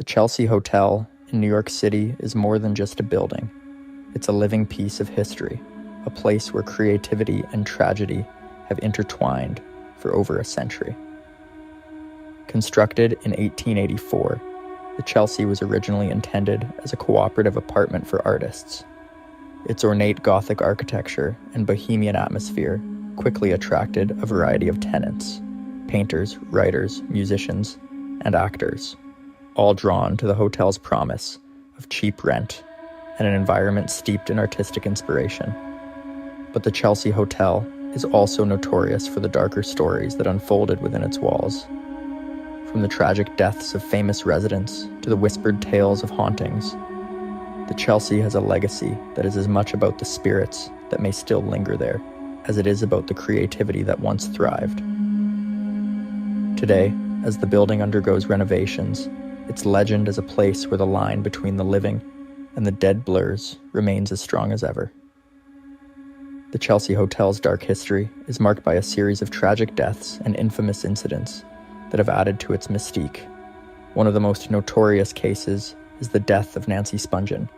The Chelsea Hotel in New York City is more than just a building. It's a living piece of history, a place where creativity and tragedy have intertwined for over a century. Constructed in 1884, the Chelsea was originally intended as a cooperative apartment for artists. Its ornate Gothic architecture and bohemian atmosphere quickly attracted a variety of tenants: painters, writers, musicians, and actors, all drawn to the hotel's promise of cheap rent and an environment steeped in artistic inspiration. But the Chelsea Hotel is also notorious for the darker stories that unfolded within its walls. From the tragic deaths of famous residents to the whispered tales of hauntings, the Chelsea has a legacy that is as much about the spirits that may still linger there as it is about the creativity that once thrived. Today, as the building undergoes renovations, its legend as a place where the line between the living and the dead blurs remains as strong as ever. The Chelsea Hotel's dark history is marked by a series of tragic deaths and infamous incidents that have added to its mystique. One of the most notorious cases is the death of Nancy Spungen,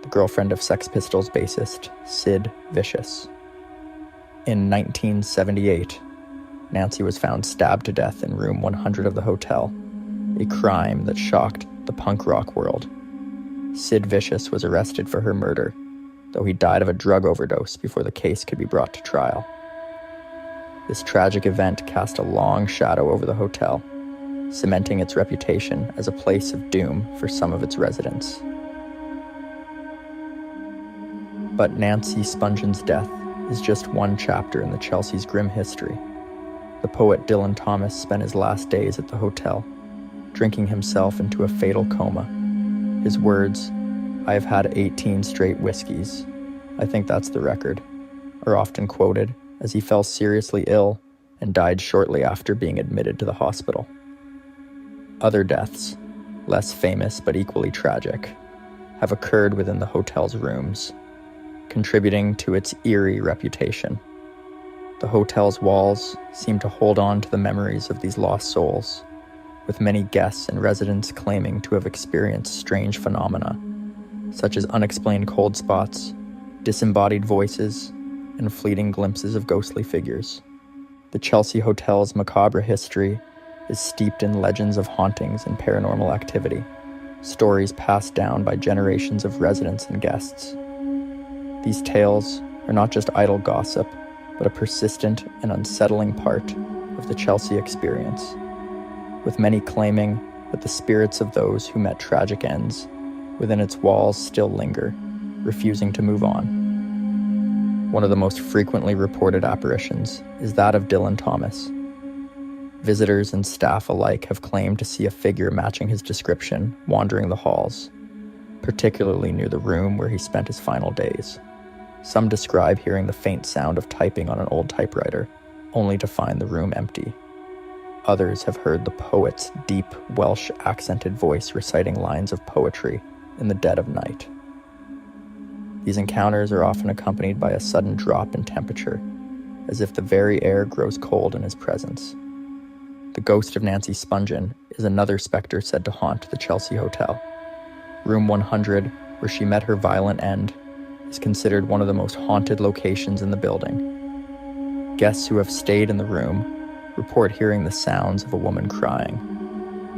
the girlfriend of Sex Pistols bassist Sid Vicious. In 1978, Nancy was found stabbed to death in room 100 of the hotel, a crime that shocked the punk rock world. Sid Vicious was arrested for her murder, though he died of a drug overdose before the case could be brought to trial. This tragic event cast a long shadow over the hotel, cementing its reputation as a place of doom for some of its residents. But Nancy Spungen's death is just one chapter in the Chelsea's grim history. The poet Dylan Thomas spent his last days at the hotel, drinking himself into a fatal coma. His words, "I have had 18 straight whiskeys. I think that's the record," are often quoted as he fell seriously ill and died shortly after being admitted to the hospital. Other deaths, less famous but equally tragic, have occurred within the hotel's rooms, contributing to its eerie reputation. The hotel's walls seem to hold on to the memories of these lost souls, with many guests and residents claiming to have experienced strange phenomena, such as unexplained cold spots, disembodied voices, and fleeting glimpses of ghostly figures. The Chelsea Hotel's macabre history is steeped in legends of hauntings and paranormal activity, stories passed down by generations of residents and guests. These tales are not just idle gossip, but a persistent and unsettling part of the Chelsea experience, with many claiming that the spirits of those who met tragic ends within its walls still linger, refusing to move on. One of the most frequently reported apparitions is that of Dylan Thomas. Visitors and staff alike have claimed to see a figure matching his description wandering the halls, particularly near the room where he spent his final days. Some describe hearing the faint sound of typing on an old typewriter, only to find the room empty. Others have heard the poet's deep Welsh-accented voice reciting lines of poetry in the dead of night. These encounters are often accompanied by a sudden drop in temperature, as if the very air grows cold in his presence. The ghost of Nancy Spungen is another specter said to haunt the Chelsea Hotel. Room 100, where she met her violent end, is considered one of the most haunted locations in the building. Guests who have stayed in the room report hearing the sounds of a woman crying,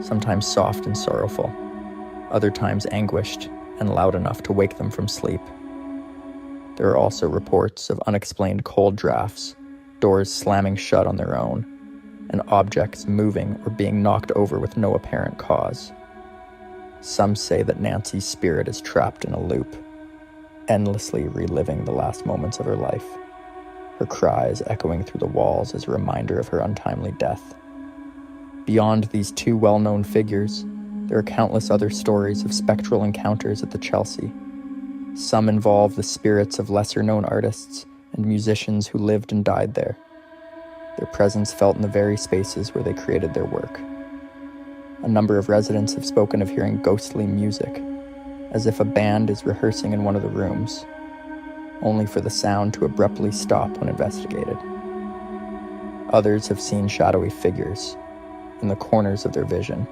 sometimes soft and sorrowful, other times anguished and loud enough to wake them from sleep. There are also reports of unexplained cold drafts, doors slamming shut on their own, and objects moving or being knocked over with no apparent cause. Some say that Nancy's spirit is trapped in a loop, endlessly reliving the last moments of her life, her cries echoing through the walls as a reminder of her untimely death. Beyond these two well-known figures, there are countless other stories of spectral encounters at the Chelsea. Some involve the spirits of lesser-known artists and musicians who lived and died there, their presence felt in the very spaces where they created their work. A number of residents have spoken of hearing ghostly music, as if a band is rehearsing in one of the rooms, only for the sound to abruptly stop when investigated. Others have seen shadowy figures in the corners of their vision,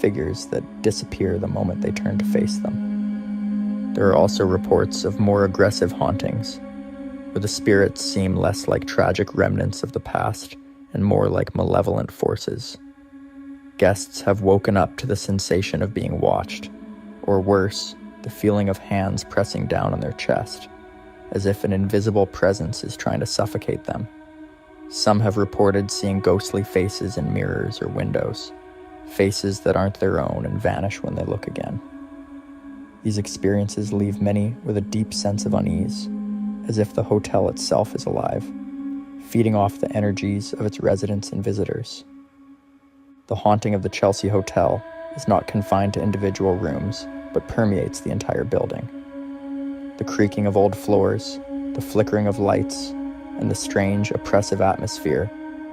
figures that disappear the moment they turn to face them. There are also reports of more aggressive hauntings, where the spirits seem less like tragic remnants of the past and more like malevolent forces. Guests have woken up to the sensation of being watched, or worse, the feeling of hands pressing down on their chest, as if an invisible presence is trying to suffocate them. Some have reported seeing ghostly faces in mirrors or windows, faces that aren't their own and vanish when they look again. These experiences leave many with a deep sense of unease, as if the hotel itself is alive, feeding off the energies of its residents and visitors. The haunting of the Chelsea Hotel is not confined to individual rooms, but permeates the entire building. The creaking of old floors, the flickering of lights, and the strange, oppressive atmosphere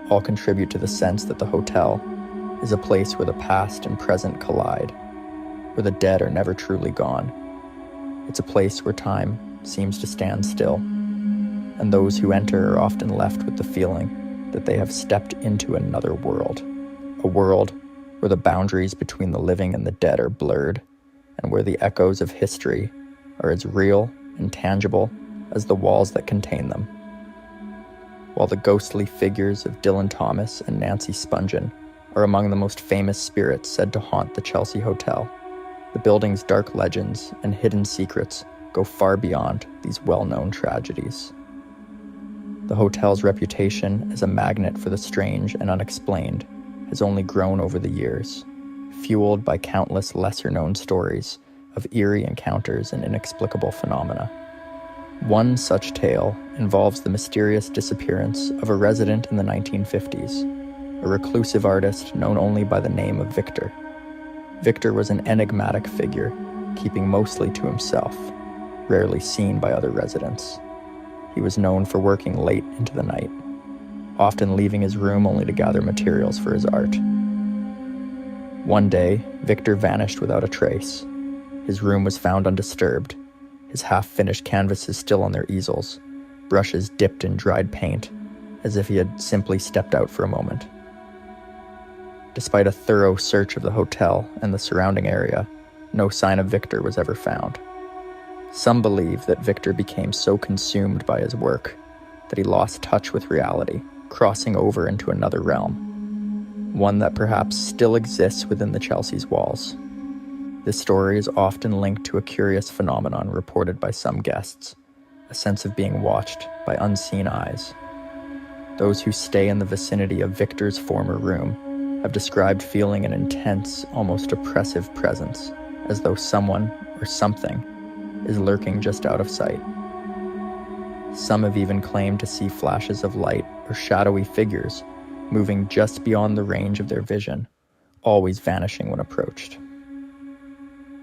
all contribute to the sense that the hotel is a place where the past and present collide, where the dead are never truly gone. It's a place where time seems to stand still, and those who enter are often left with the feeling that they have stepped into another world, a world where the boundaries between the living and the dead are blurred, and where the echoes of history are as real and tangible as the walls that contain them. While the ghostly figures of Dylan Thomas and Nancy Spungen are among the most famous spirits said to haunt the Chelsea Hotel, the building's dark legends and hidden secrets go far beyond these well-known tragedies. The hotel's reputation as a magnet for the strange and unexplained has only grown over the years, fueled by countless lesser-known stories of eerie encounters and inexplicable phenomena. One such tale involves the mysterious disappearance of a resident in the 1950s, a reclusive artist known only by the name of Victor. Victor was an enigmatic figure, keeping mostly to himself, rarely seen by other residents. He was known for working late into the night, often leaving his room only to gather materials for his art. One day, Victor vanished without a trace. His room was found undisturbed, his half-finished canvases still on their easels, brushes dipped in dried paint, as if he had simply stepped out for a moment. Despite a thorough search of the hotel and the surrounding area, no sign of Victor was ever found. Some believe that Victor became so consumed by his work that he lost touch with reality, crossing over into another realm, one that perhaps still exists within the Chelsea's walls. This story is often linked to a curious phenomenon reported by some guests, a sense of being watched by unseen eyes. Those who stay in the vicinity of Victor's former room have described feeling an intense, almost oppressive presence, as though someone or something is lurking just out of sight. Some have even claimed to see flashes of light or shadowy figures moving just beyond the range of their vision, always vanishing when approached.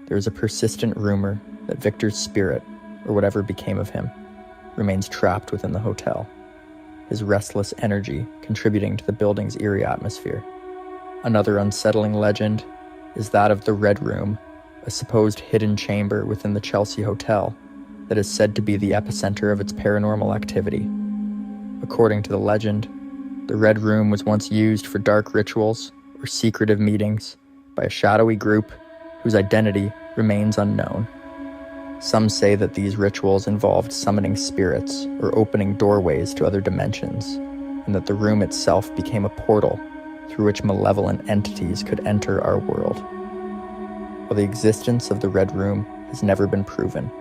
There is a persistent rumor that Victor's spirit, or whatever became of him, remains trapped within the hotel, his restless energy contributing to the building's eerie atmosphere. Another unsettling legend is that of the Red Room, a supposed hidden chamber within the Chelsea Hotel that is said to be the epicenter of its paranormal activity. According to the legend, the Red Room was once used for dark rituals or secretive meetings by a shadowy group whose identity remains unknown. Some say that these rituals involved summoning spirits or opening doorways to other dimensions, and that the room itself became a portal through which malevolent entities could enter our world. While the existence of the Red Room has never been proven,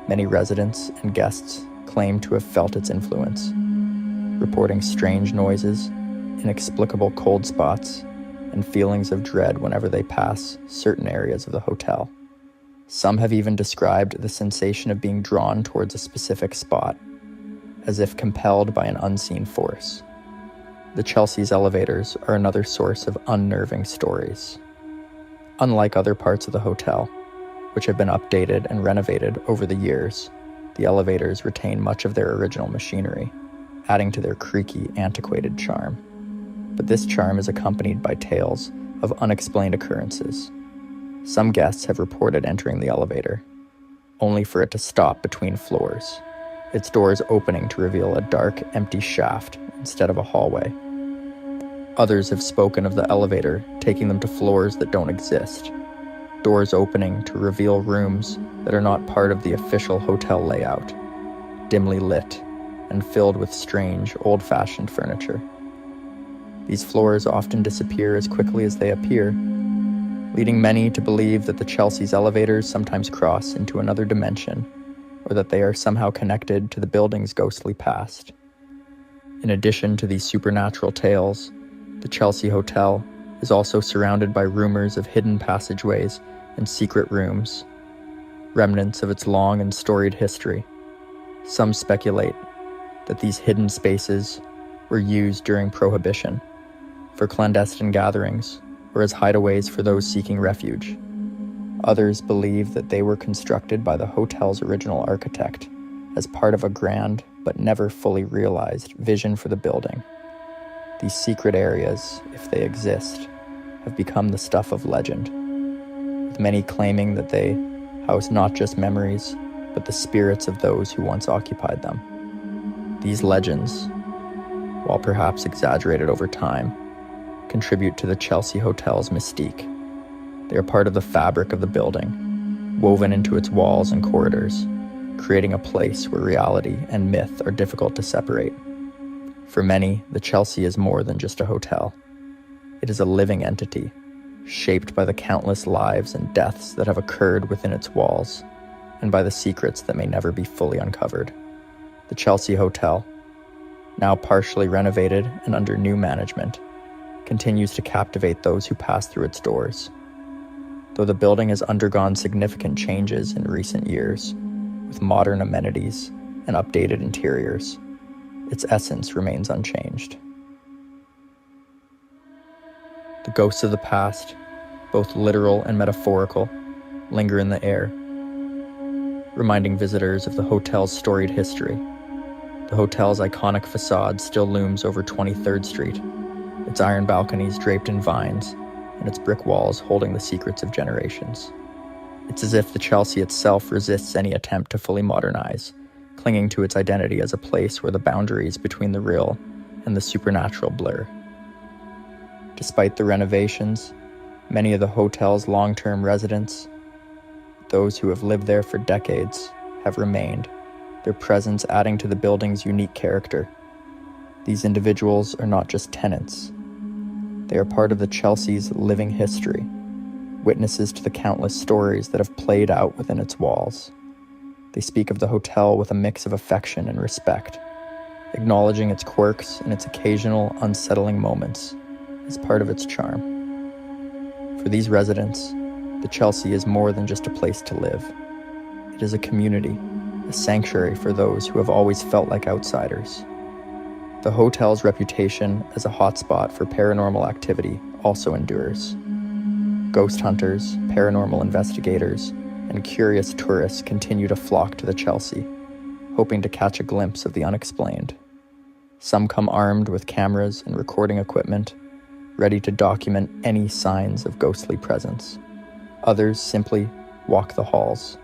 many residents and guests claim to have felt its influence, reporting strange noises, inexplicable cold spots, and feelings of dread whenever they pass certain areas of the hotel. Some have even described the sensation of being drawn towards a specific spot, as if compelled by an unseen force. The Chelsea's elevators are another source of unnerving stories. Unlike other parts of the hotel, which have been updated and renovated over the years, the elevators retain much of their original machinery, adding to their creaky, antiquated charm. But this charm is accompanied by tales of unexplained occurrences. Some guests have reported entering the elevator, only for it to stop between floors, its doors opening to reveal a dark, empty shaft instead of a hallway. Others have spoken of the elevator taking them to floors that don't exist, doors opening to reveal rooms that are not part of the official hotel layout, dimly lit and filled with strange, old-fashioned furniture. These floors often disappear as quickly as they appear, leading many to believe that the Chelsea's elevators sometimes cross into another dimension, or that they are somehow connected to the building's ghostly past. In addition to these supernatural tales, the Chelsea Hotel is also surrounded by rumors of hidden passageways and secret rooms, remnants of its long and storied history. Some speculate that these hidden spaces were used during Prohibition, for clandestine gatherings, or as hideaways for those seeking refuge. Others believe that they were constructed by the hotel's original architect as part of a grand, but never fully realized, vision for the building. These secret areas, if they exist, have become the stuff of legend, with many claiming that they house not just memories, but the spirits of those who once occupied them. These legends, while perhaps exaggerated over time, contribute to the Chelsea Hotel's mystique. They are part of the fabric of the building, woven into its walls and corridors, creating a place where reality and myth are difficult to separate. For many, the Chelsea is more than just a hotel. It is a living entity, shaped by the countless lives and deaths that have occurred within its walls, and by the secrets that may never be fully uncovered. The Chelsea Hotel, now partially renovated and under new management, continues to captivate those who pass through its doors. Though the building has undergone significant changes in recent years, with modern amenities and updated interiors, its essence remains unchanged. The ghosts of the past, both literal and metaphorical, linger in the air, reminding visitors of the hotel's storied history. The hotel's iconic facade still looms over 23rd Street, its iron balconies draped in vines, and its brick walls holding the secrets of generations. It's as if the Chelsea itself resists any attempt to fully modernize, clinging to its identity as a place where the boundaries between the real and the supernatural blur. Despite the renovations, many of the hotel's long-term residents, those who have lived there for decades, have remained, their presence adding to the building's unique character. These individuals are not just tenants. They are part of the Chelsea's living history, witnesses to the countless stories that have played out within its walls. They speak of the hotel with a mix of affection and respect, acknowledging its quirks and its occasional unsettling moments as part of its charm. For these residents, the Chelsea is more than just a place to live. It is a community, a sanctuary for those who have always felt like outsiders. The hotel's reputation as a hotspot for paranormal activity also endures. Ghost hunters, paranormal investigators, and curious tourists continue to flock to the Chelsea, hoping to catch a glimpse of the unexplained. Some come armed with cameras and recording equipment, ready to document any signs of ghostly presence. Others simply walk the halls,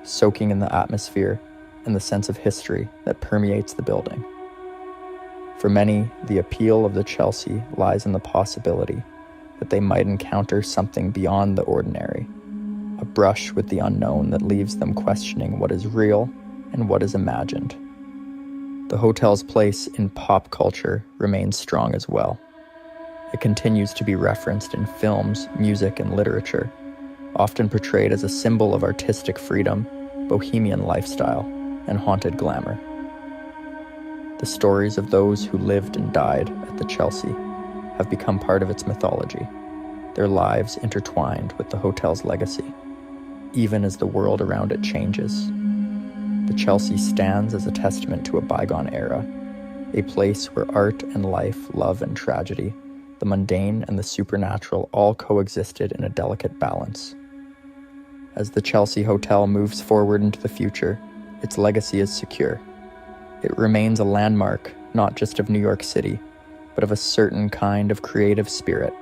soaking in the atmosphere and the sense of history that permeates the building. For many, the appeal of the Chelsea lies in the possibility that they might encounter something beyond the ordinary, a brush with the unknown that leaves them questioning what is real and what is imagined. The hotel's place in pop culture remains strong as well. It continues to be referenced in films, music, and literature, often portrayed as a symbol of artistic freedom, bohemian lifestyle, and haunted glamour. The stories of those who lived and died at the Chelsea have become part of its mythology, their lives intertwined with the hotel's legacy, even as the world around it changes. The Chelsea stands as a testament to a bygone era, a place where art and life, love and tragedy, the mundane and the supernatural all coexisted in a delicate balance. As the Chelsea Hotel moves forward into the future, its legacy is secure. It remains a landmark, not just of New York City, but of a certain kind of creative spirit,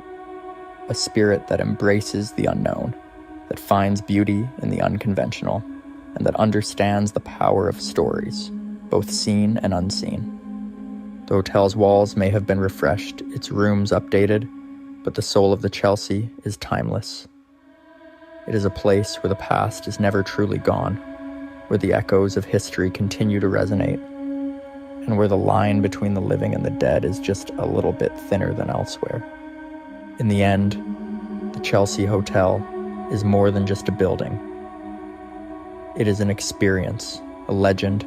a spirit that embraces the unknown, that finds beauty in the unconventional, and that understands the power of stories, both seen and unseen. The hotel's walls may have been refreshed, its rooms updated, but the soul of the Chelsea is timeless. It is a place where the past is never truly gone, where the echoes of history continue to resonate, and where the line between the living and the dead is just a little bit thinner than elsewhere. In the end, the Chelsea Hotel is more than just a building. It is an experience, a legend,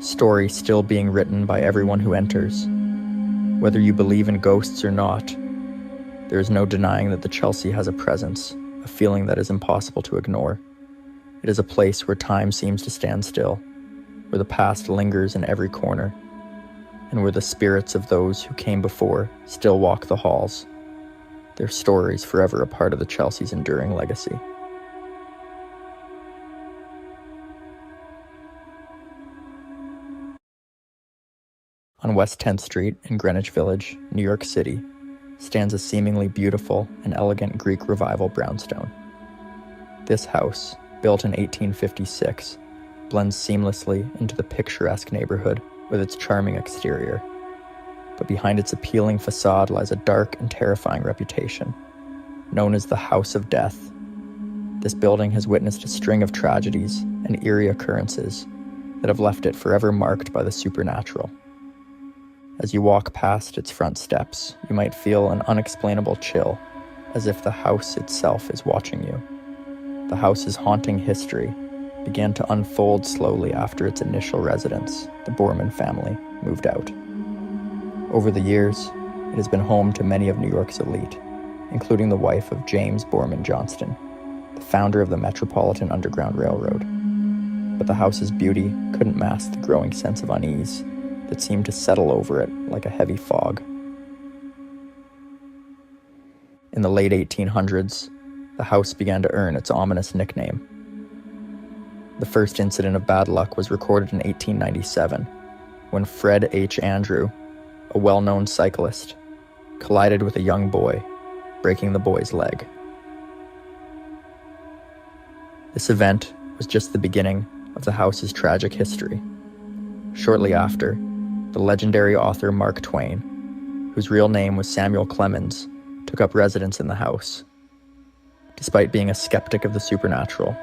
story still being written by everyone who enters. Whether you believe in ghosts or not, there is no denying that the Chelsea has a presence, a feeling that is impossible to ignore. It is a place where time seems to stand still, where the past lingers in every corner, and where the spirits of those who came before still walk the halls, their stories forever a part of the Chelsea's enduring legacy. On West 10th Street in Greenwich Village, New York City, stands a seemingly beautiful and elegant Greek Revival brownstone. This house, built in 1856, blends seamlessly into the picturesque neighborhood with its charming exterior. But behind its appealing facade lies a dark and terrifying reputation, known as the House of Death. This building has witnessed a string of tragedies and eerie occurrences that have left it forever marked by the supernatural. As you walk past its front steps, you might feel an unexplainable chill, as if the house itself is watching you. The house's haunting history began to unfold slowly after its initial residents, the Borman family, moved out. Over the years, it has been home to many of New York's elite, including the wife of James Borman Johnston, the founder of the Metropolitan Underground Railroad. But the house's beauty couldn't mask the growing sense of unease that seemed to settle over it like a heavy fog. In the late 1800s, the house began to earn its ominous nickname. The first incident of bad luck was recorded in 1897, when Fred H. Andrew, a well-known cyclist, collided with a young boy, breaking the boy's leg. This event was just the beginning of the house's tragic history. Shortly after, the legendary author Mark Twain, whose real name was Samuel Clemens, took up residence in the house. Despite being a skeptic of the supernatural,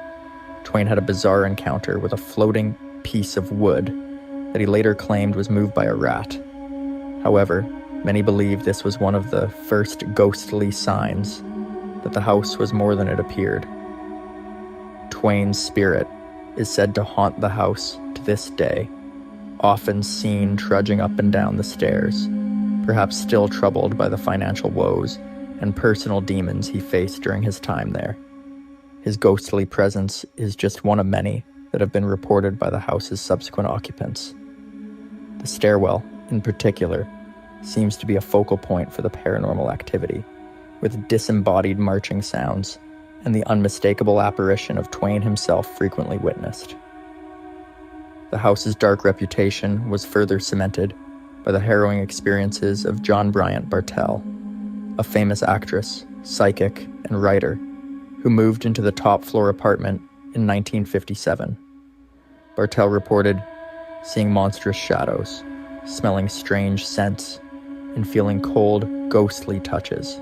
Twain had a bizarre encounter with a floating piece of wood that he later claimed was moved by a rat. However, many believe this was one of the first ghostly signs that the house was more than it appeared. Twain's spirit is said to haunt the house to this day, often seen trudging up and down the stairs, perhaps still troubled by the financial woes and personal demons he faced during his time there. His ghostly presence is just one of many that have been reported by the house's subsequent occupants. The stairwell, in particular, seems to be a focal point for the paranormal activity, with disembodied marching sounds and the unmistakable apparition of Twain himself frequently witnessed. The house's dark reputation was further cemented by the harrowing experiences of John Bryant Bartell, a famous actress, psychic, and writer who moved into the top-floor apartment in 1957. Bartell reported seeing monstrous shadows, smelling strange scents, and feeling cold, ghostly touches.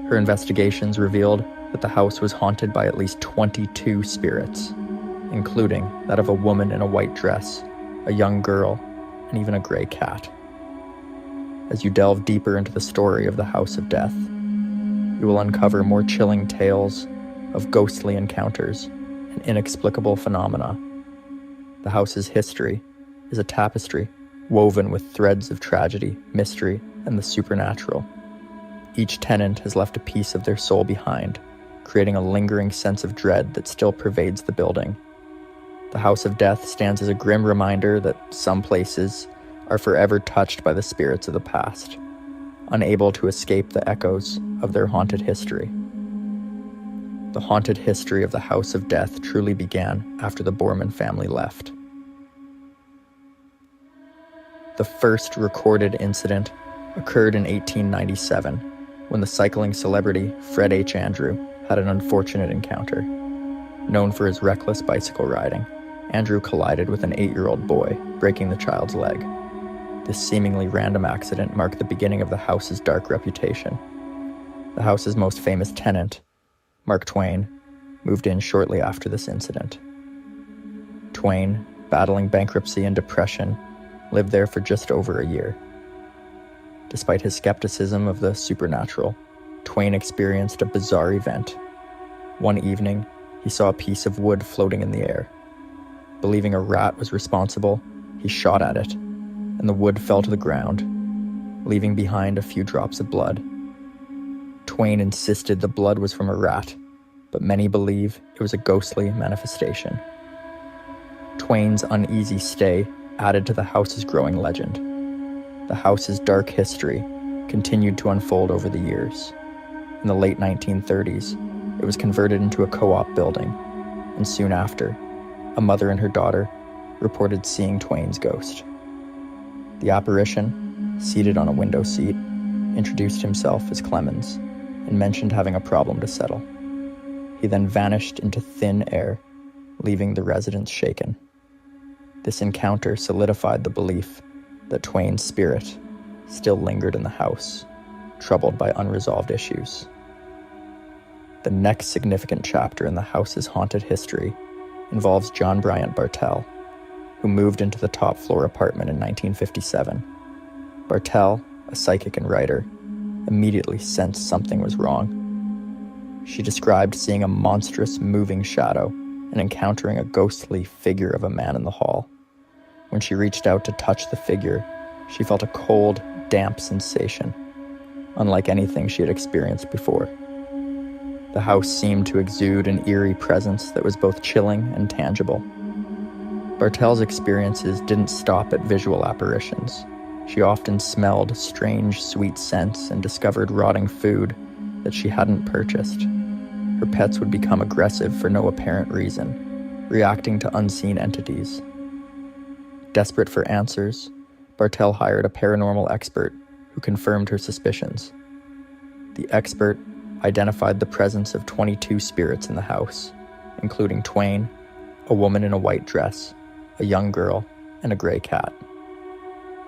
Her investigations revealed that the house was haunted by at least 22 spirits, including that of a woman in a white dress, a young girl, and even a gray cat. As you delve deeper into the story of the House of Death, you will uncover more chilling tales of ghostly encounters and inexplicable phenomena. The house's history is a tapestry woven with threads of tragedy, mystery, and the supernatural. Each tenant has left a piece of their soul behind, creating a lingering sense of dread that still pervades the building. The House of Death stands as a grim reminder that some places are forever touched by the spirits of the past, unable to escape the echoes of their haunted history. The haunted history of the House of Death truly began after the Borman family left. The first recorded incident occurred in 1897, when the cycling celebrity Fred H. Andrew had an unfortunate encounter. Known for his reckless bicycle riding, Andrew collided with an 8-year-old boy, breaking the child's leg. This seemingly random accident marked the beginning of the house's dark reputation. The house's most famous tenant, Mark Twain, moved in shortly after this incident. Twain, battling bankruptcy and depression, lived there for just over a year. Despite his skepticism of the supernatural, Twain experienced a bizarre event. One evening, he saw a piece of wood floating in the air. Believing a rat was responsible, he shot at it, and the wood fell to the ground, leaving behind a few drops of blood. Twain insisted the blood was from a rat, but many believe it was a ghostly manifestation. Twain's uneasy stay added to the house's growing legend. The house's dark history continued to unfold over the years. In the late 1930s, it was converted into a co-op building, and soon after, a mother and her daughter reported seeing Twain's ghost. The apparition, seated on a window seat, introduced himself as Clemens and mentioned having a problem to settle. He then vanished into thin air, leaving the residents shaken. This encounter solidified the belief that Twain's spirit still lingered in the house, troubled by unresolved issues. The next significant chapter in the house's haunted history involves John Bryant Bartell, who moved into the top-floor apartment in 1957. Bartell, a psychic and writer, immediately sensed something was wrong. She described seeing a monstrous moving shadow and encountering a ghostly figure of a man in the hall. When she reached out to touch the figure, she felt a cold, damp sensation, unlike anything she had experienced before. The house seemed to exude an eerie presence that was both chilling and tangible. Bartell's experiences didn't stop at visual apparitions. She often smelled strange, sweet scents and discovered rotting food that she hadn't purchased. Her pets would become aggressive for no apparent reason, reacting to unseen entities. Desperate for answers, Bartell hired a paranormal expert who confirmed her suspicions. The expert identified the presence of 22 spirits in the house, including Twain, a woman in a white dress, a young girl, and a gray cat.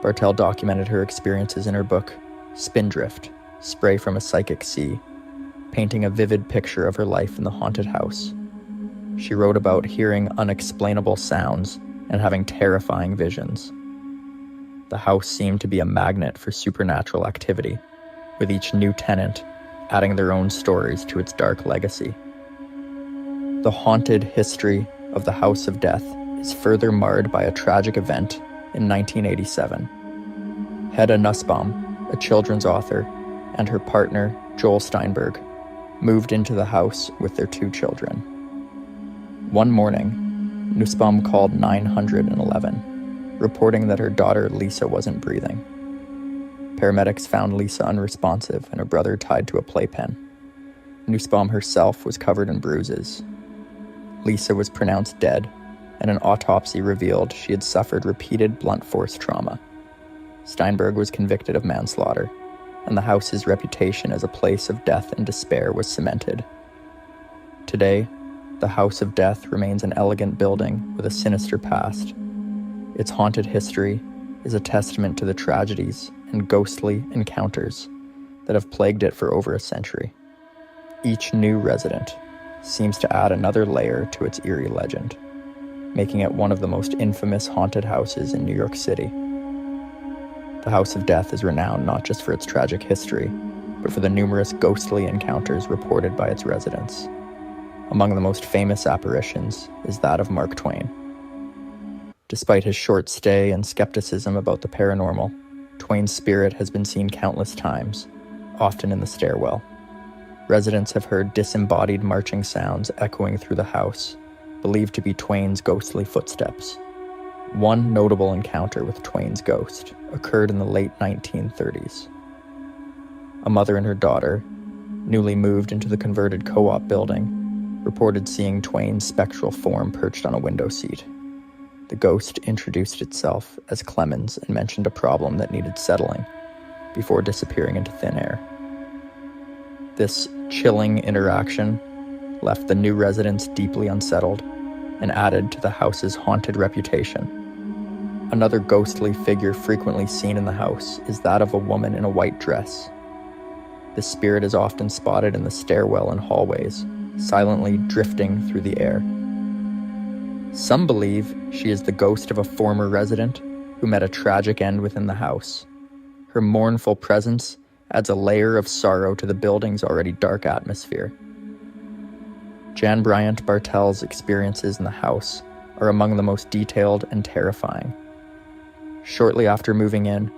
Bartell documented her experiences in her book, Spindrift, Spray from a Psychic Sea, painting a vivid picture of her life in the haunted house. She wrote about hearing unexplainable sounds and having terrifying visions. The house seemed to be a magnet for supernatural activity, with each new tenant adding their own stories to its dark legacy. The haunted history of the House of Death is further marred by a tragic event in 1987. Hedda Nussbaum, a children's author, and her partner, Joel Steinberg, moved into the house with their 2 children. One morning, Nussbaum called 911, reporting that her daughter Lisa wasn't breathing. Paramedics found Lisa unresponsive and her brother tied to a playpen. Nussbaum herself was covered in bruises. Lisa was pronounced dead, and an autopsy revealed she had suffered repeated blunt force trauma. Steinberg was convicted of manslaughter, and the house's reputation as a place of death and despair was cemented. Today, the House of Death remains an elegant building with a sinister past. Its haunted history is a testament to the tragedies and ghostly encounters that have plagued it for over a century. Each new resident seems to add another layer to its eerie legend, making it one of the most infamous haunted houses in New York City. The House of Death is renowned not just for its tragic history, but for the numerous ghostly encounters reported by its residents. Among the most famous apparitions is that of Mark Twain. Despite his short stay and skepticism about the paranormal, Twain's spirit has been seen countless times, often in the stairwell. Residents have heard disembodied marching sounds echoing through the house, believed to be Twain's ghostly footsteps. One notable encounter with Twain's ghost occurred in the late 1930s. A mother and her daughter, newly moved into the converted co-op building, reported seeing Twain's spectral form perched on a window seat. The ghost introduced itself as Clemens and mentioned a problem that needed settling, before disappearing into thin air. This chilling interaction left the new residents deeply unsettled and added to the house's haunted reputation. Another ghostly figure frequently seen in the house is that of a woman in a white dress. This spirit is often spotted in the stairwell and hallways, silently drifting through the air. Some believe she is the ghost of a former resident who met a tragic end within the house. Her mournful presence adds a layer of sorrow to the building's already dark atmosphere. Jan Bryant Bartel's experiences in the house are among the most detailed and terrifying. Shortly after moving in,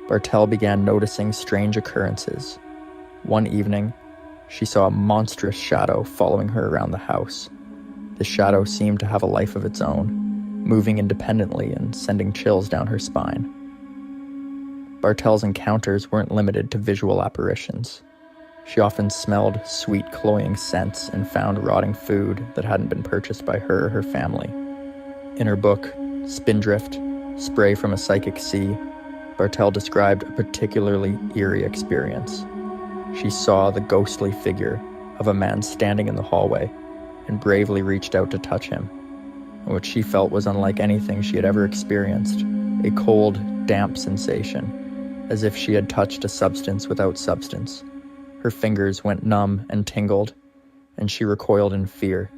Bartel began noticing strange occurrences. One evening, she saw a monstrous shadow following her around the house. The shadow seemed to have a life of its own, moving independently and sending chills down her spine. Bartel's encounters weren't limited to visual apparitions. She often smelled sweet, cloying scents and found rotting food that hadn't been purchased by her or her family. In her book, Spindrift, Spray from a Psychic Sea, Bartel described a particularly eerie experience. She saw the ghostly figure of a man standing in the hallway and bravely reached out to touch him. And what she felt was unlike anything she had ever experienced, a cold, damp sensation, as if she had touched a substance without substance. Her fingers went numb and tingled, and she recoiled in fear.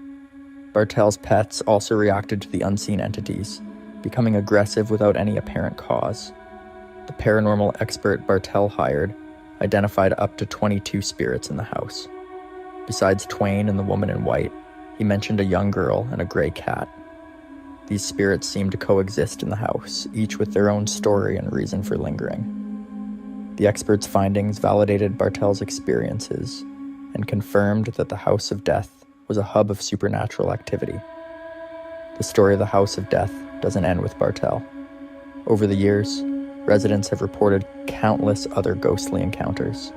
Bartel's pets also reacted to the unseen entities, becoming aggressive without any apparent cause. The paranormal expert Bartel hired identified up to 22 spirits in the house. Besides Twain and the woman in white, he mentioned a young girl and a gray cat. These spirits seemed to coexist in the house, each with their own story and reason for lingering. The expert's findings validated Bartel's experiences and confirmed that the House of Death was a hub of supernatural activity. The story of the House of Death doesn't end with Bartel. Over the years, residents have reported countless other ghostly encounters.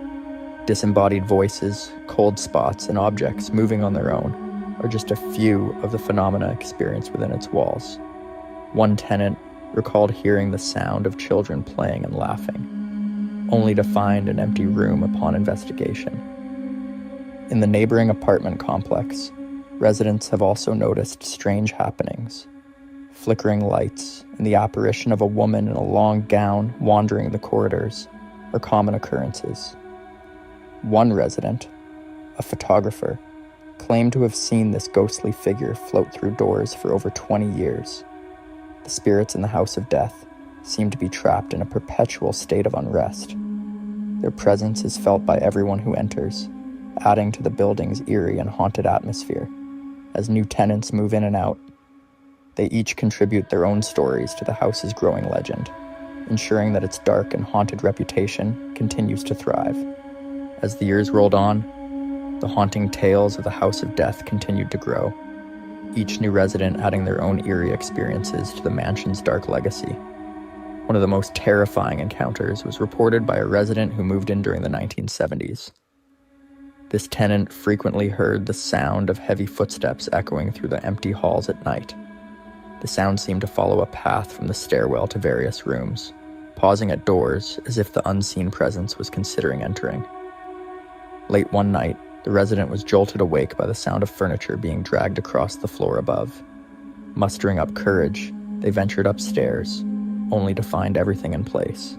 Disembodied voices, cold spots, and objects moving on their own are just a few of the phenomena experienced within its walls. One tenant recalled hearing the sound of children playing and laughing, only to find an empty room upon investigation. In the neighboring apartment complex, residents have also noticed strange happenings. Flickering lights and the apparition of a woman in a long gown wandering the corridors are common occurrences. One resident, a photographer, claimed to have seen this ghostly figure float through doors for over 20 years. The spirits in the House of Death seem to be trapped in a perpetual state of unrest. Their presence is felt by everyone who enters, adding to the building's eerie and haunted atmosphere. As new tenants move in and out, they each contribute their own stories to the house's growing legend, ensuring that its dark and haunted reputation continues to thrive. As the years rolled on, the haunting tales of the House of Death continued to grow, each new resident adding their own eerie experiences to the mansion's dark legacy. One of the most terrifying encounters was reported by a resident who moved in during the 1970s. This tenant frequently heard the sound of heavy footsteps echoing through the empty halls at night. The sound seemed to follow a path from the stairwell to various rooms, pausing at doors as if the unseen presence was considering entering. Late one night, the resident was jolted awake by the sound of furniture being dragged across the floor above. Mustering up courage, they ventured upstairs, only to find everything in place.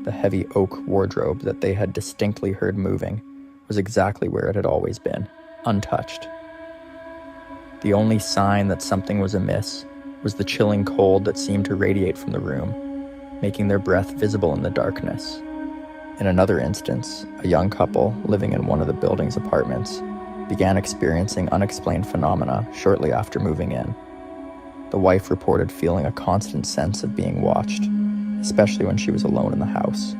The heavy oak wardrobe that they had distinctly heard moving was exactly where it had always been, untouched. The only sign that something was amiss was the chilling cold that seemed to radiate from the room, making their breath visible in the darkness. In another instance, a young couple living in one of the building's apartments began experiencing unexplained phenomena shortly after moving in. The wife reported feeling a constant sense of being watched, especially when she was alone in the house.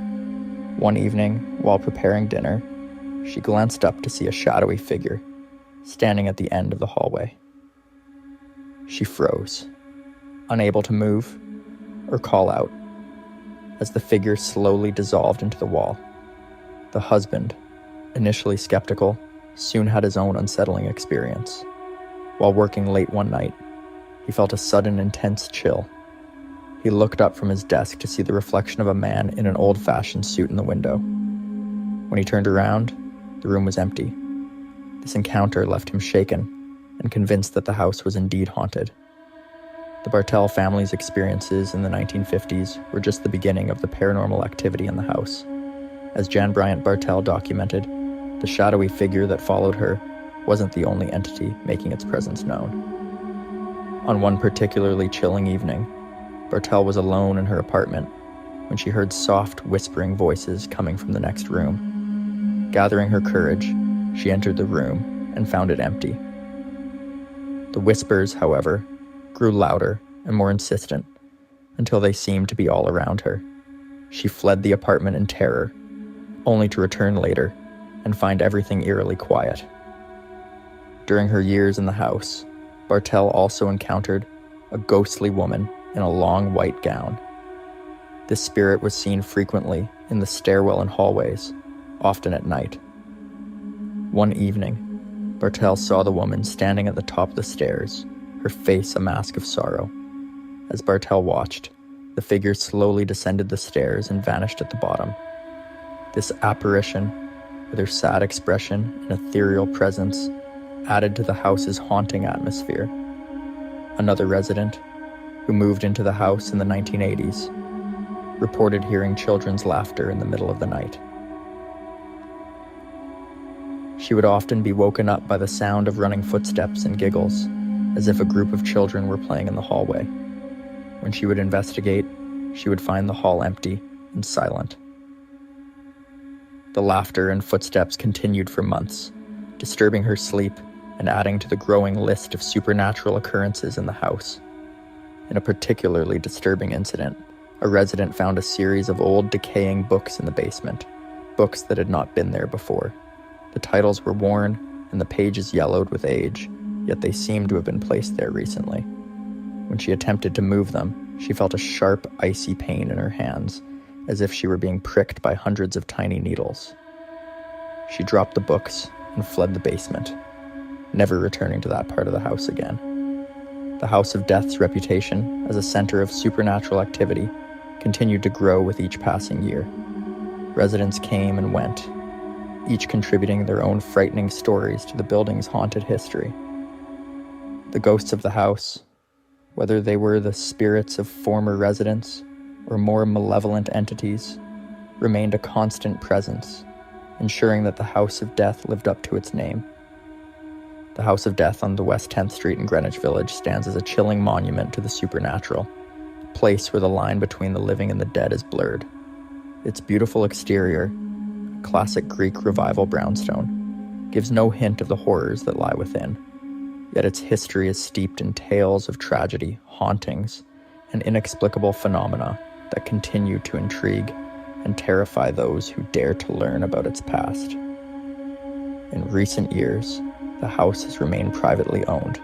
One evening, while preparing dinner, she glanced up to see a shadowy figure standing at the end of the hallway. She froze, unable to move or call out, as the figure slowly dissolved into the wall. The husband, initially skeptical, soon had his own unsettling experience. While working late one night, he felt a sudden intense chill. He looked up from his desk to see the reflection of a man in an old-fashioned suit in the window. When he turned around, the room was empty. This encounter left him shaken and convinced that the house was indeed haunted. The Bartell family's experiences in the 1950s were just the beginning of the paranormal activity in the house. As Jan Bryant Bartell documented, the shadowy figure that followed her wasn't the only entity making its presence known. On one particularly chilling evening, Bartell was alone in her apartment when she heard soft, whispering voices coming from the next room. Gathering her courage, she entered the room and found it empty. The whispers, however, grew louder and more insistent until they seemed to be all around her. She fled the apartment in terror, only to return later and find everything eerily quiet. During her years in the house, Bartell also encountered a ghostly woman in a long white gown. This spirit was seen frequently in the stairwell and hallways, often at night. One evening, Bartell saw the woman standing at the top of the stairs, her face a mask of sorrow. As Bartell watched, the figure slowly descended the stairs and vanished at the bottom. This apparition, with her sad expression and ethereal presence, added to the house's haunting atmosphere. Another resident, who moved into the house in the 1980s, reported hearing children's laughter in the middle of the night. She would often be woken up by the sound of running footsteps and giggles, as if a group of children were playing in the hallway. When she would investigate, she would find the hall empty and silent. The laughter and footsteps continued for months, disturbing her sleep and adding to the growing list of supernatural occurrences in the house. In a particularly disturbing incident, a resident found a series of old, decaying books in the basement, books that had not been there before. The titles were worn and the pages yellowed with age, yet they seemed to have been placed there recently. When she attempted to move them, she felt a sharp, icy pain in her hands, as if she were being pricked by hundreds of tiny needles. She dropped the books and fled the basement, never returning to that part of the house again. The House of Death's reputation as a center of supernatural activity continued to grow with each passing year. Residents came and went, each contributing their own frightening stories to the building's haunted history. The ghosts of the house, whether they were the spirits of former residents or more malevolent entities, remained a constant presence, ensuring that the House of Death lived up to its name. The House of Death on the West 10th Street in Greenwich Village stands as a chilling monument to the supernatural, a place where the line between the living and the dead is blurred. Its beautiful exterior, classic Greek revival brownstone, gives no hint of the horrors that lie within. Yet its history is steeped in tales of tragedy, hauntings, and inexplicable phenomena that continue to intrigue and terrify those who dare to learn about its past. In recent years, the house has remained privately owned,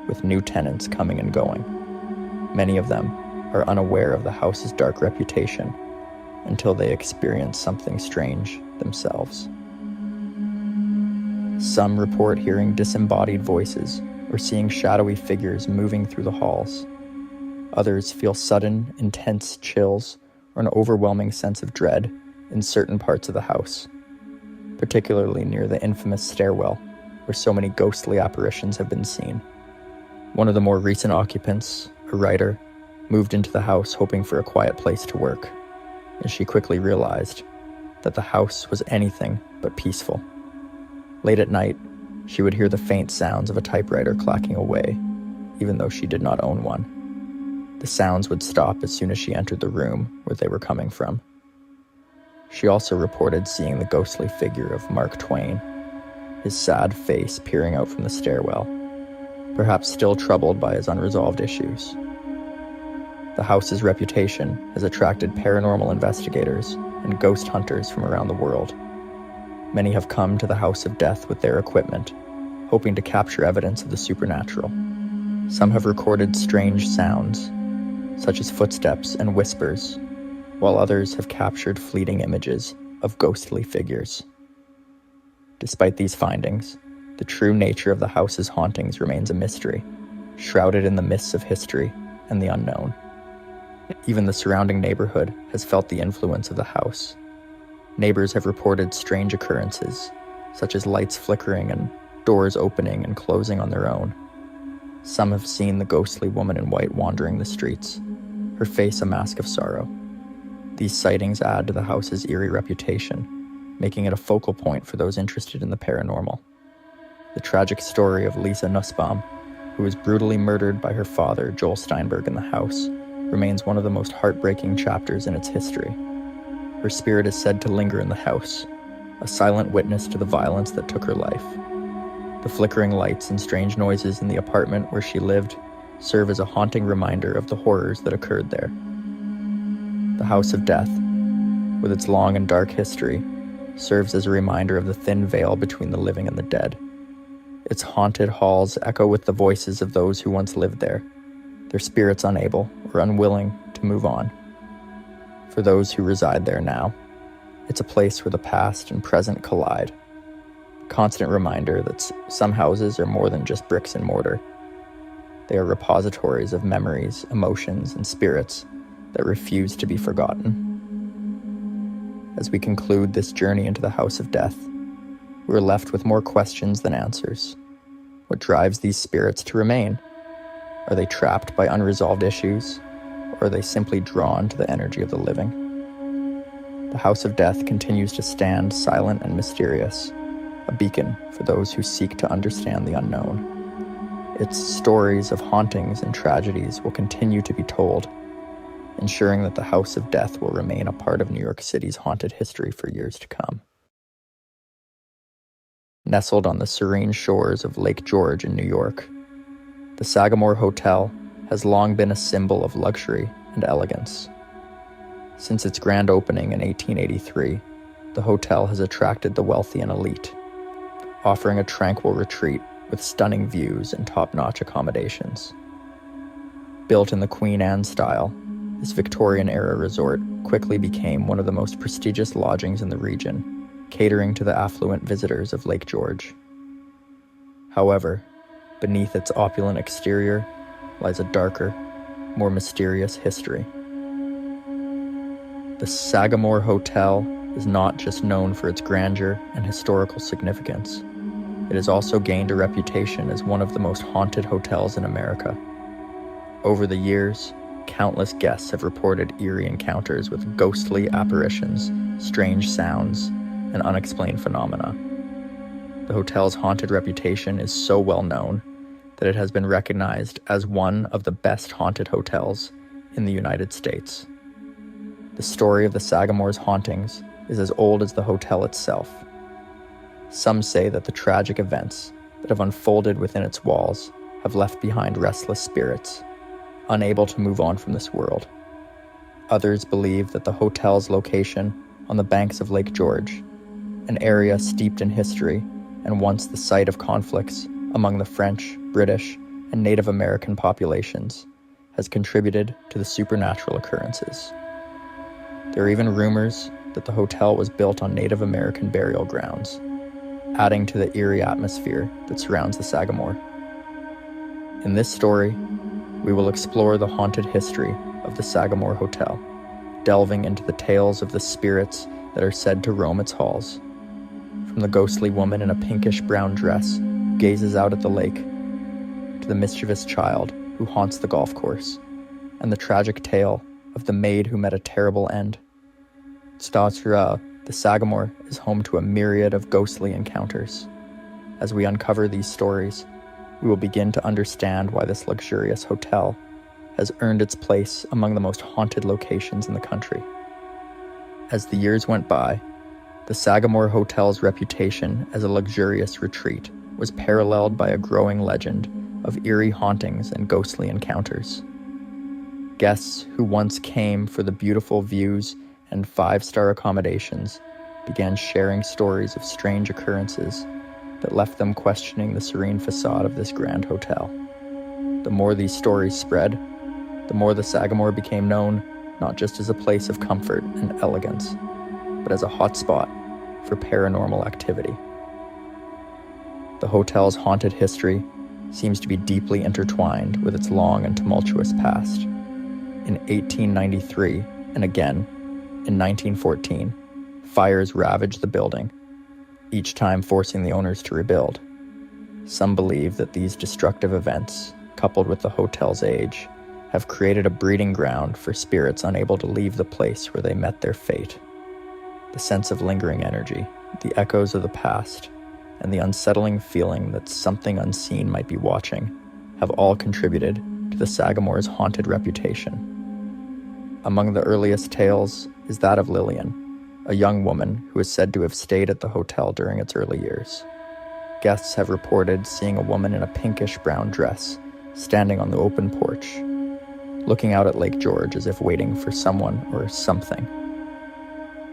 with new tenants coming and going. Many of them are unaware of the house's dark reputation until they experience something strange themselves. Some report hearing disembodied voices or seeing shadowy figures moving through the halls. Others feel sudden, intense chills or an overwhelming sense of dread in certain parts of the house, particularly near the infamous stairwell where so many ghostly apparitions have been seen. One of the more recent occupants, a writer, moved into the house hoping for a quiet place to work, and she quickly realized that the house was anything but peaceful. Late at night, she would hear the faint sounds of a typewriter clacking away, even though she did not own one. The sounds would stop as soon as she entered the room where they were coming from. She also reported seeing the ghostly figure of Mark Twain, his sad face peering out from the stairwell, perhaps still troubled by his unresolved issues. The house's reputation has attracted paranormal investigators and ghost hunters from around the world. Many have come to the House of Death with their equipment, hoping to capture evidence of the supernatural. Some have recorded strange sounds, such as footsteps and whispers, while others have captured fleeting images of ghostly figures. Despite these findings, the true nature of the house's hauntings remains a mystery, shrouded in the mists of history and the unknown. Even the surrounding neighborhood has felt the influence of the house. Neighbors have reported strange occurrences, such as lights flickering and doors opening and closing on their own. Some have seen the ghostly woman in white wandering the streets, her face a mask of sorrow. These sightings add to the house's eerie reputation, making it a focal point for those interested in the paranormal. The tragic story of Lisa Nussbaum, who was brutally murdered by her father, Joel Steinberg, in the house, remains one of the most heartbreaking chapters in its history. Her spirit is said to linger in the house, a silent witness to the violence that took her life. The flickering lights and strange noises in the apartment where she lived serve as a haunting reminder of the horrors that occurred there. The House of Death, with its long and dark history, serves as a reminder of the thin veil between the living and the dead. Its haunted halls echo with the voices of those who once lived there, their spirits unable or unwilling to move on. For those who reside there now, it's a place where the past and present collide, a constant reminder that some houses are more than just bricks and mortar. They are repositories of memories, emotions, and spirits that refuse to be forgotten. As we conclude this journey into the House of Death, we're left with more questions than answers. What drives these spirits to remain? Are they trapped by unresolved issues, or are they simply drawn to the energy of the living? The House of Death continues to stand silent and mysterious, a beacon for those who seek to understand the unknown. Its stories of hauntings and tragedies will continue to be told, ensuring that the House of Death will remain a part of New York City's haunted history for years to come. Nestled on the serene shores of Lake George in New York, the Sagamore Hotel has long been a symbol of luxury and elegance. Since its grand opening in 1883, the hotel has attracted the wealthy and elite, offering a tranquil retreat with stunning views and top-notch accommodations. Built in the Queen Anne style, this Victorian-era resort quickly became one of the most prestigious lodgings in the region, catering to the affluent visitors of Lake George. However, beneath its opulent exterior lies a darker, more mysterious history. The Sagamore Hotel is not just known for its grandeur and historical significance. It has also gained a reputation as one of the most haunted hotels in America. Over the years, countless guests have reported eerie encounters with ghostly apparitions, strange sounds, and unexplained phenomena. The hotel's haunted reputation is so well known that it has been recognized as one of the best haunted hotels in the United States. The story of the Sagamore's hauntings is as old as the hotel itself. Some say that the tragic events that have unfolded within its walls have left behind restless spirits, unable to move on from this world. Others believe that the hotel's location on the banks of Lake George, an area steeped in history and once the site of conflicts among the French, British, and Native American populations, has contributed to the supernatural occurrences. There are even rumors that the hotel was built on Native American burial grounds, adding to the eerie atmosphere that surrounds the Sagamore. In this story, we will explore the haunted history of the Sagamore Hotel, delving into the tales of the spirits that are said to roam its halls. From the ghostly woman in a pinkish-brown dress who gazes out at the lake, to the mischievous child who haunts the golf course, and the tragic tale of the maid who met a terrible end. The Sagamore is home to a myriad of ghostly encounters. As we uncover these stories, we will begin to understand why this luxurious hotel has earned its place among the most haunted locations in the country. As the years went by, the Sagamore Hotel's reputation as a luxurious retreat was paralleled by a growing legend of eerie hauntings and ghostly encounters. Guests who once came for the beautiful views and five-star accommodations began sharing stories of strange occurrences that left them questioning the serene facade of this grand hotel. The more these stories spread, the more the Sagamore became known not just as a place of comfort and elegance, but as a hotspot for paranormal activity. The hotel's haunted history seems to be deeply intertwined with its long and tumultuous past. In 1893, and again in 1914, fires ravaged the building, each time forcing the owners to rebuild. Some believe that these destructive events coupled with the hotel's age, have created a breeding ground for spirits unable to leave the place where they met their fate. The sense of lingering energy, the echoes of the past, and the unsettling feeling that something unseen might be watching have all contributed to the Sagamore's haunted reputation. Among the earliest tales is that of Lillian, a young woman who is said to have stayed at the hotel during its early years. Guests have reported seeing a woman in a pinkish-brown dress standing on the open porch, looking out at Lake George as if waiting for someone or something.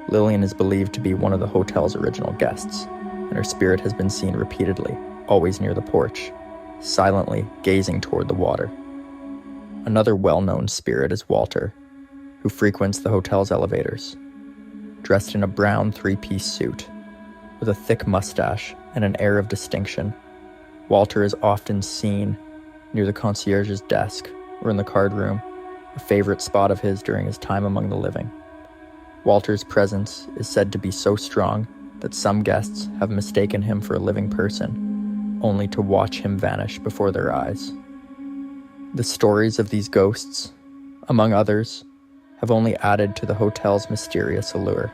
Lillian is believed to be one of the hotel's original guests, and her spirit has been seen repeatedly, always near the porch, silently gazing toward the water. Another well-known spirit is Walter, who frequents the hotel's elevators. Dressed in a brown three-piece suit, with a thick mustache and an air of distinction, Walter is often seen near the concierge's desk or in the card room, a favorite spot of his during his time among the living. Walter's presence is said to be so strong that some guests have mistaken him for a living person, only to watch him vanish before their eyes. The stories of these ghosts, among others, have only added to the hotel's mysterious allure.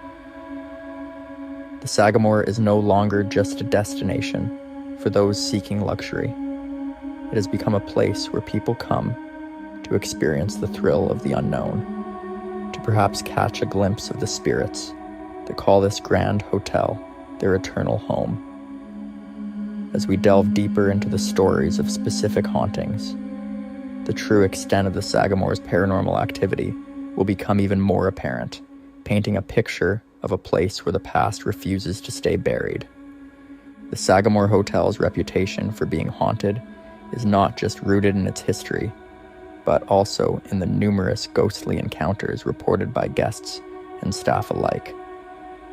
The Sagamore is no longer just a destination for those seeking luxury. It has become a place where people come to experience the thrill of the unknown, to perhaps catch a glimpse of the spirits that call this grand hotel their eternal home. As we delve deeper into the stories of specific hauntings, the true extent of the Sagamore's paranormal activity will become even more apparent, painting a picture of a place where the past refuses to stay buried. The Sagamore Hotel's reputation for being haunted is not just rooted in its history, but also in the numerous ghostly encounters reported by guests and staff alike.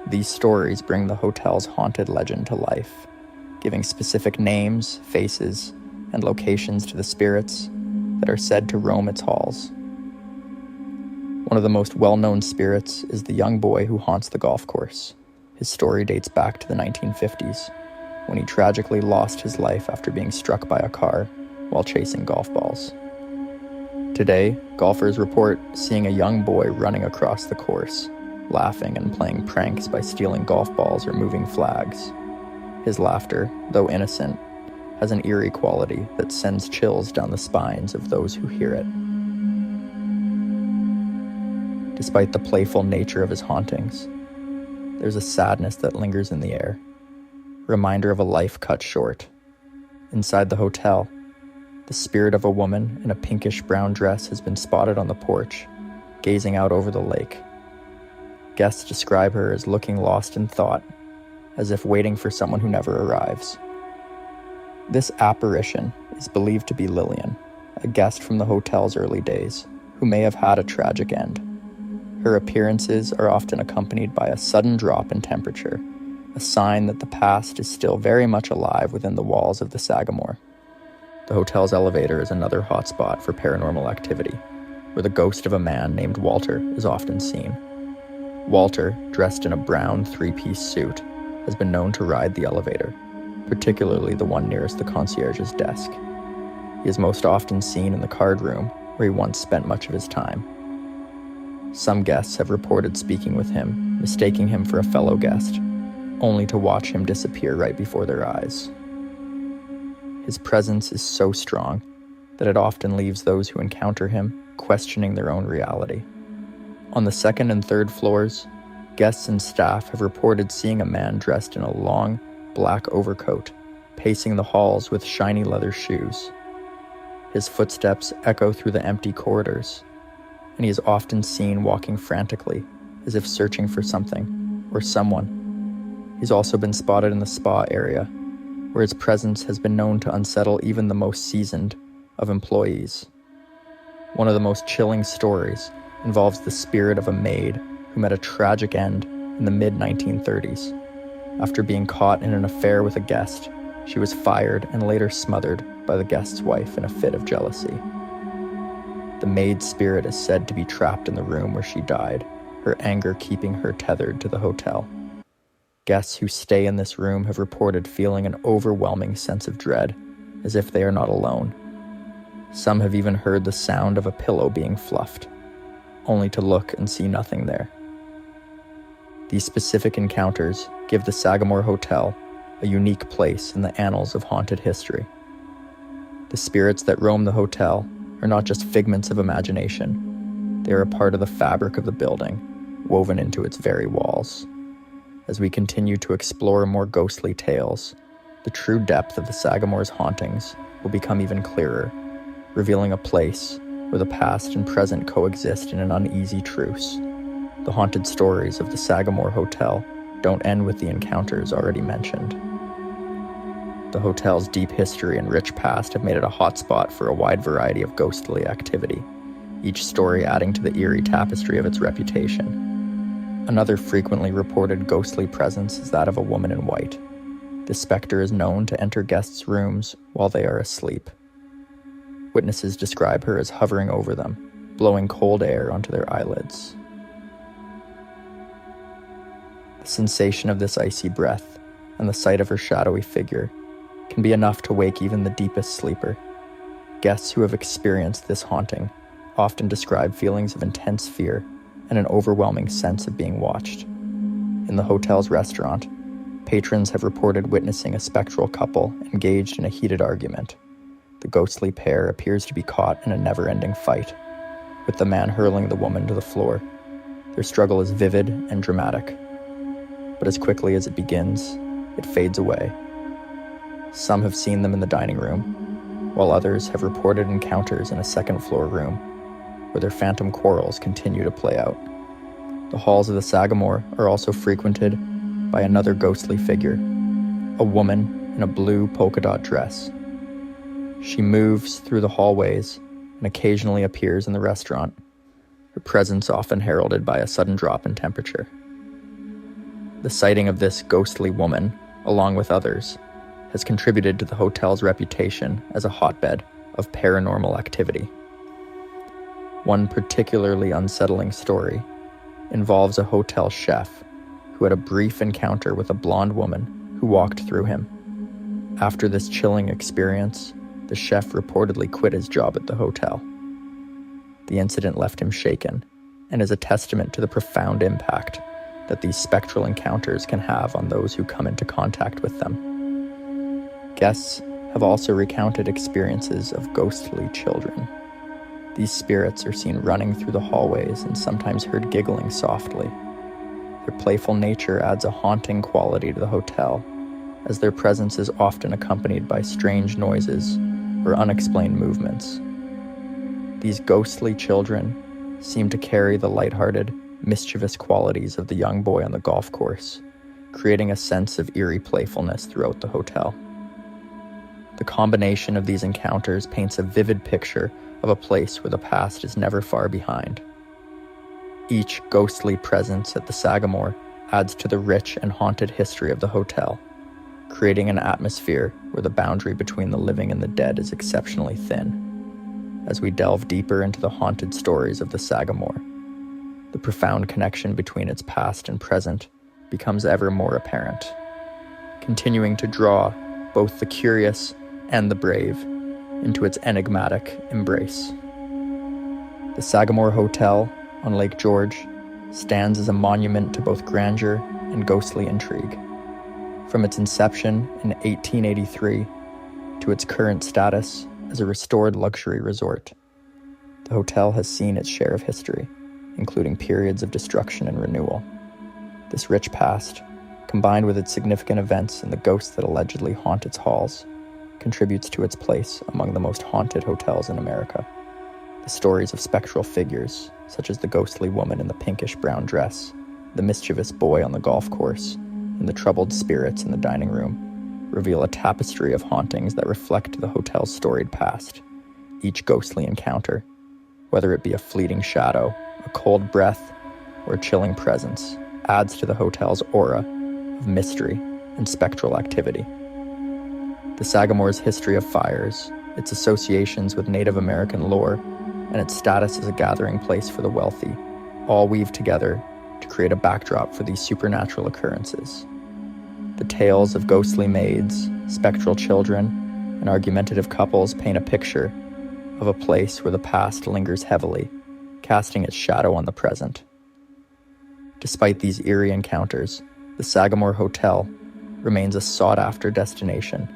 These stories bring the hotel's haunted legend to life, giving specific names, faces, and locations to the spirits that are said to roam its halls. One of the most well-known spirits is the young boy who haunts the golf course. His story dates back to the 1950s, when he tragically lost his life after being struck by a car while chasing golf balls. Today, golfers report seeing a young boy running across the course, laughing and playing pranks by stealing golf balls or moving flags. His laughter, though innocent, has an eerie quality that sends chills down the spines of those who hear it. Despite the playful nature of his hauntings, there's a sadness that lingers in the air, a reminder of a life cut short. Inside the hotel, the spirit of a woman in a pinkish-brown dress has been spotted on the porch, gazing out over the lake. Guests describe her as looking lost in thought, as if waiting for someone who never arrives. This apparition is believed to be Lillian, a guest from the hotel's early days, who may have had a tragic end. Her appearances are often accompanied by a sudden drop in temperature, a sign that the past is still very much alive within the walls of the Sagamore. The hotel's elevator is another hotspot for paranormal activity, where the ghost of a man named Walter is often seen. Walter, dressed in a brown three-piece suit, has been known to ride the elevator, particularly the one nearest the concierge's desk. He is most often seen in the card room, where he once spent much of his time. Some guests have reported speaking with him, mistaking him for a fellow guest, only to watch him disappear right before their eyes. His presence is so strong that it often leaves those who encounter him questioning their own reality. On the second and third floors, guests and staff have reported seeing a man dressed in a long, black overcoat, pacing the halls with shiny leather shoes. His footsteps echo through the empty corridors, and he is often seen walking frantically, as if searching for something or someone. He's also been spotted in the spa area, where his presence has been known to unsettle even the most seasoned of employees. One of the most chilling stories involves the spirit of a maid who met a tragic end in the mid-1930s. After being caught in an affair with a guest, she was fired and later smothered by the guest's wife in a fit of jealousy. The maid's spirit is said to be trapped in the room where she died, her anger keeping her tethered to the hotel. Guests who stay in this room have reported feeling an overwhelming sense of dread, as if they are not alone. Some have even heard the sound of a pillow being fluffed, only to look and see nothing there. These specific encounters give the Sagamore Hotel a unique place in the annals of haunted history. The spirits that roam the hotel are not just figments of imagination. They are a part of the fabric of the building, woven into its very walls. As we continue to explore more ghostly tales, the true depth of the Sagamore's hauntings will become even clearer, revealing a place where the past and present coexist in an uneasy truce. The haunted stories of the Sagamore Hotel don't end with the encounters already mentioned. The hotel's deep history and rich past have made it a hotspot for a wide variety of ghostly activity, each story adding to the eerie tapestry of its reputation. Another frequently reported ghostly presence is that of a woman in white. This specter is known to enter guests' rooms while they are asleep. Witnesses describe her as hovering over them, blowing cold air onto their eyelids. The sensation of this icy breath and the sight of her shadowy figure can be enough to wake even the deepest sleeper. Guests who have experienced this haunting often describe feelings of intense fear and an overwhelming sense of being watched. In the hotel's restaurant, patrons have reported witnessing a spectral couple engaged in a heated argument. The ghostly pair appears to be caught in a never-ending fight, with the man hurling the woman to the floor. Their struggle is vivid and dramatic, but as quickly as it begins, it fades away. Some have seen them in the dining room, while others have reported encounters in a second-floor room, where their phantom quarrels continue to play out. The halls of the Sagamore are also frequented by another ghostly figure, a woman in a blue polka dot dress. She moves through the hallways and occasionally appears in the restaurant, her presence often heralded by a sudden drop in temperature. The sighting of this ghostly woman, along with others, has contributed to the hotel's reputation as a hotbed of paranormal activity. One particularly unsettling story involves a hotel chef who had a brief encounter with a blonde woman who walked through him. After this chilling experience, the chef reportedly quit his job at the hotel. The incident left him shaken and is a testament to the profound impact that these spectral encounters can have on those who come into contact with them. Guests have also recounted experiences of ghostly children. These spirits are seen running through the hallways and sometimes heard giggling softly. Their playful nature adds a haunting quality to the hotel, as their presence is often accompanied by strange noises or unexplained movements. These ghostly children seem to carry the lighthearted, mischievous qualities of the young boy on the golf course, creating a sense of eerie playfulness throughout the hotel. The combination of these encounters paints a vivid picture of a place where the past is never far behind. Each ghostly presence at the Sagamore adds to the rich and haunted history of the hotel, creating an atmosphere where the boundary between the living and the dead is exceptionally thin. As we delve deeper into the haunted stories of the Sagamore, the profound connection between its past and present becomes ever more apparent, continuing to draw both the curious and the brave into its enigmatic embrace. The Sagamore Hotel on Lake George stands as a monument to both grandeur and ghostly intrigue. From its inception in 1883 to its current status as a restored luxury resort, the hotel has seen its share of history, including periods of destruction and renewal. This rich past, combined with its significant events and the ghosts that allegedly haunt its halls, contributes to its place among the most haunted hotels in America. The stories of spectral figures, such as the ghostly woman in the pinkish-brown dress, the mischievous boy on the golf course, and the troubled spirits in the dining room, reveal a tapestry of hauntings that reflect the hotel's storied past. Each ghostly encounter, whether it be a fleeting shadow, a cold breath, or a chilling presence, adds to the hotel's aura of mystery and spectral activity. The Sagamore's history of fires, its associations with Native American lore, and its status as a gathering place for the wealthy, all weave together to create a backdrop for these supernatural occurrences. The tales of ghostly maids, spectral children, and argumentative couples paint a picture of a place where the past lingers heavily, casting its shadow on the present. Despite these eerie encounters, the Sagamore Hotel remains a sought-after destination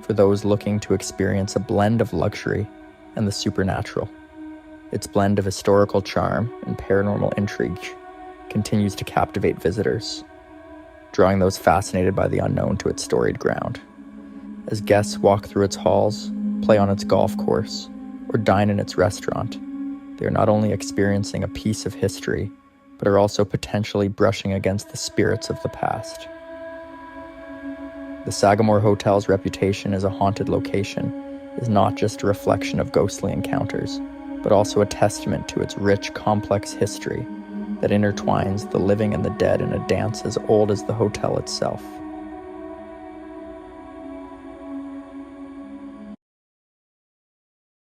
for those looking to experience a blend of luxury and the supernatural. Its blend of historical charm and paranormal intrigue continues to captivate visitors, drawing those fascinated by the unknown to its storied ground. As guests walk through its halls, play on its golf course, or dine in its restaurant, they are not only experiencing a piece of history, but are also potentially brushing against the spirits of the past. The Sagamore Hotel's reputation as a haunted location is not just a reflection of ghostly encounters, but also a testament to its rich, complex history that intertwines the living and the dead in a dance as old as the hotel itself.